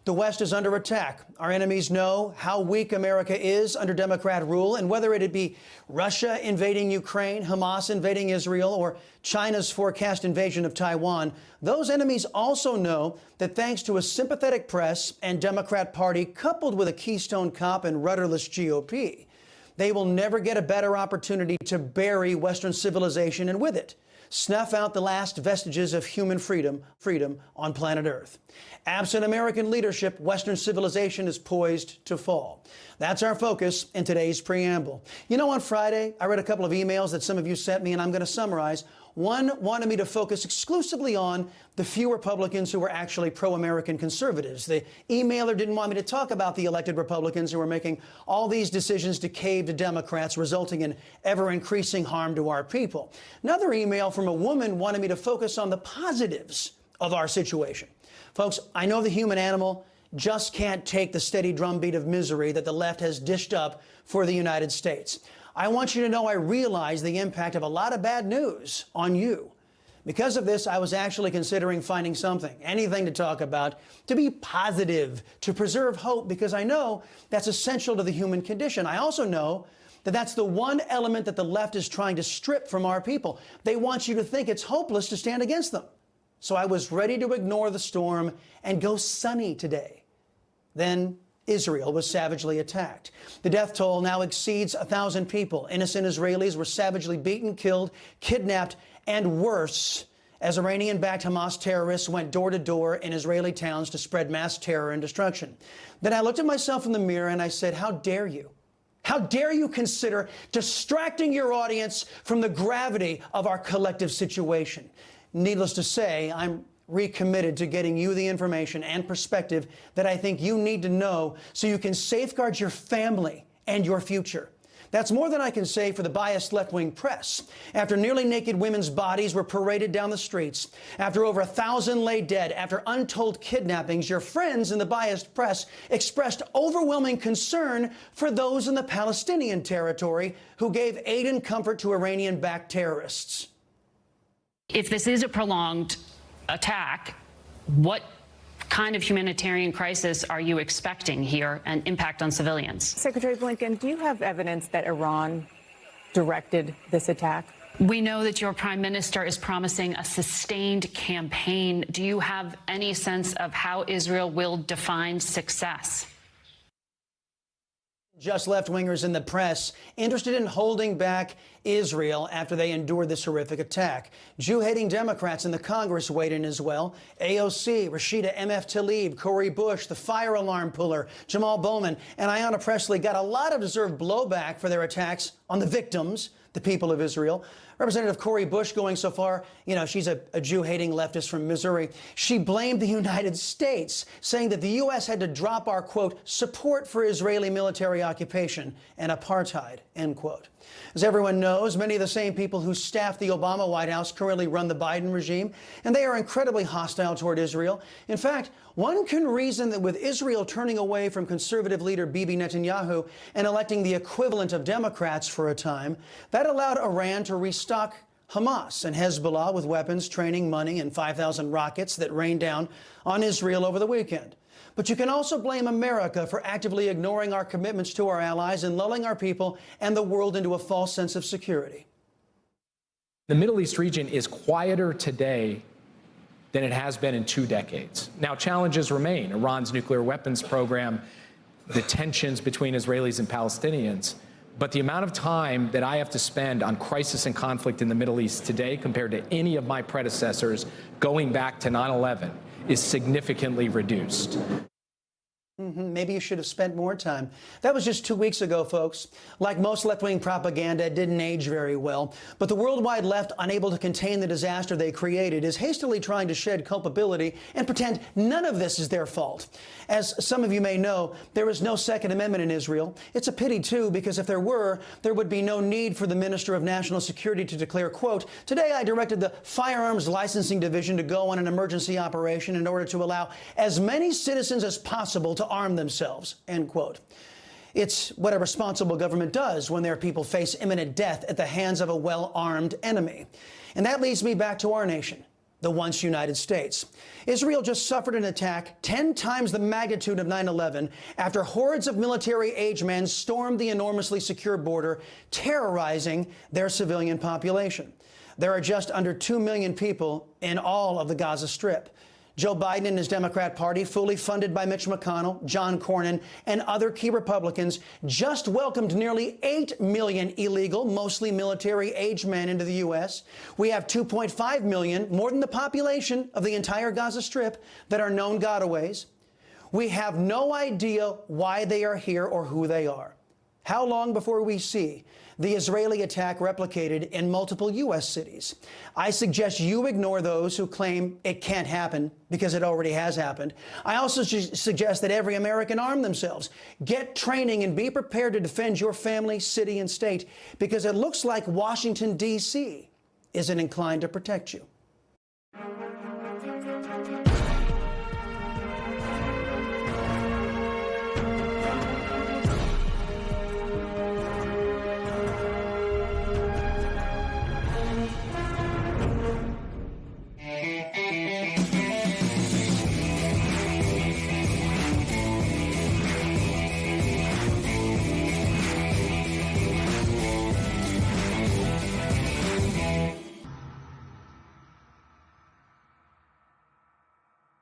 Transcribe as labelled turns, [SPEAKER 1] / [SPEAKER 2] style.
[SPEAKER 1] The West is under attack. Our enemies know how weak America is under Democrat rule, and whether it be Russia invading Ukraine, Hamas invading Israel, or China's forecast invasion of Taiwan, those enemies also know that thanks to a sympathetic press and Democrat Party coupled with a Keystone Cop and rudderless GOP, they will never get a better opportunity to bury Western civilization and with it snuff out the last vestiges of human freedom on planet Earth. Absent American leadership, Western civilization is poised to fall. That's our focus in today's preamble. You know, on Friday, I read a couple of emails that some of you sent me, and I'm going to summarize. One wanted me to focus exclusively on the few Republicans who were actually pro-American conservatives. The emailer didn't want me to talk about the elected Republicans who were making all these decisions to cave to Democrats, resulting in ever-increasing harm to our people. Another email from a woman wanted me to focus on the positives of our situation. Folks, I know the human animal just can't take the steady drumbeat of misery that the left has dished up for the United States. I want you to know I realize the impact of a lot of bad news on you. Because of this, I was actually considering finding something, anything to talk about, to be positive, to preserve hope, because I know that's essential to the human condition. I also know that that's the one element that the left is trying to strip from our people. They want you to think it's hopeless to stand against them. So I was ready to ignore the storm and go sunny today. Then Israel was savagely attacked. The death toll now exceeds 1,000 people. Innocent Israelis were savagely beaten, killed, kidnapped, and worse, as Iranian-backed Hamas terrorists went door to door in Israeli towns to spread mass terror and destruction. Then I looked at myself in the mirror and I said, how dare you? How dare you consider distracting your audience from the gravity of our collective situation? Needless to say, I'm recommitted to getting you the information and perspective that I think you need to know so you can safeguard your family and your future. That's more than I can say for the biased left-wing press. After nearly naked women's bodies were paraded down the streets, after over 1,000 lay dead, after untold kidnappings, your friends in the biased press expressed overwhelming concern for those in the Palestinian territory who gave aid and comfort to Iranian-backed terrorists.
[SPEAKER 2] If this is a prolonged attack, what kind of humanitarian crisis are you expecting here and impact on civilians?
[SPEAKER 3] Secretary Blinken, do you have evidence that Iran directed this attack?
[SPEAKER 2] We know that your prime minister is promising a sustained campaign. Do you have any sense of how Israel will define success?
[SPEAKER 1] Just left-wingers in the press interested in holding back Israel after they endured this horrific attack. Jew-hating Democrats in the Congress weighed in as well. AOC, Rashida M.F. Tlaib, Cori Bush, the fire alarm puller, Jamal Bowman, and Ayanna Pressley got a lot of deserved blowback for their attacks on the victims, the people of Israel. Representative Cori Bush going so far, you know, she's a Jew-hating leftist from Missouri. She blamed the United States, saying that the U.S. had to drop our, quote, support for Israeli military occupation and apartheid, end quote. As everyone knows, many of the same people who staffed the Obama White House currently run the Biden regime, and they are incredibly hostile toward Israel. In fact, one can reason that with Israel turning away from conservative leader Bibi Netanyahu and electing the equivalent of Democrats for a time, that allowed Iran to restock Hamas and Hezbollah with weapons, training, money, and 5,000 rockets that rained down on Israel over the weekend. But you can also blame America for actively ignoring our commitments to our allies and lulling our people and the world into a false sense of security.
[SPEAKER 4] The Middle East region is quieter today than it has been in 2 decades. Now, challenges remain. Iran's nuclear weapons program, the tensions between Israelis and Palestinians. But the amount of time that I have to spend on crisis and conflict in the Middle East today compared to any of my predecessors going back to 9/11 is significantly reduced.
[SPEAKER 1] Maybe you should have spent more time. That was just 2 weeks ago, folks. Like most left-wing propaganda, it didn't age very well. But the worldwide left, unable to contain the disaster they created, is hastily trying to shed culpability and pretend none of this is their fault. As some of you may know, there is no Second Amendment in Israel. It's a pity, too, because if there were, there would be no need for the Minister of National Security to declare, quote, today I directed the Firearms Licensing Division to go on an emergency operation in order to allow as many citizens as possible to arm themselves, end quote. It's what a responsible government does when their people face imminent death at the hands of a well-armed enemy. And that leads me back to our nation. the once United States. Israel just suffered an attack 10 times the magnitude of 9/11 after hordes of military-age men stormed the enormously secure border, terrorizing their civilian population. There are just under 2 million people in all of the Gaza Strip. Joe Biden and his Democrat Party, fully funded by Mitch McConnell, John Cornyn, and other key Republicans, just welcomed nearly 8 million illegal, mostly military-age men into the U.S. We have 2.5 million, more than the population of the entire Gaza Strip, that are known gotaways. We have no idea why they are here or who they are. How long before we see the Israeli attack replicated in multiple U.S. cities? I suggest you ignore those who claim it can't happen because it already has happened. I also suggest that every American arm themselves, get training, and be prepared to defend your family, city, and state, because it looks like Washington, D.C. isn't inclined to protect you.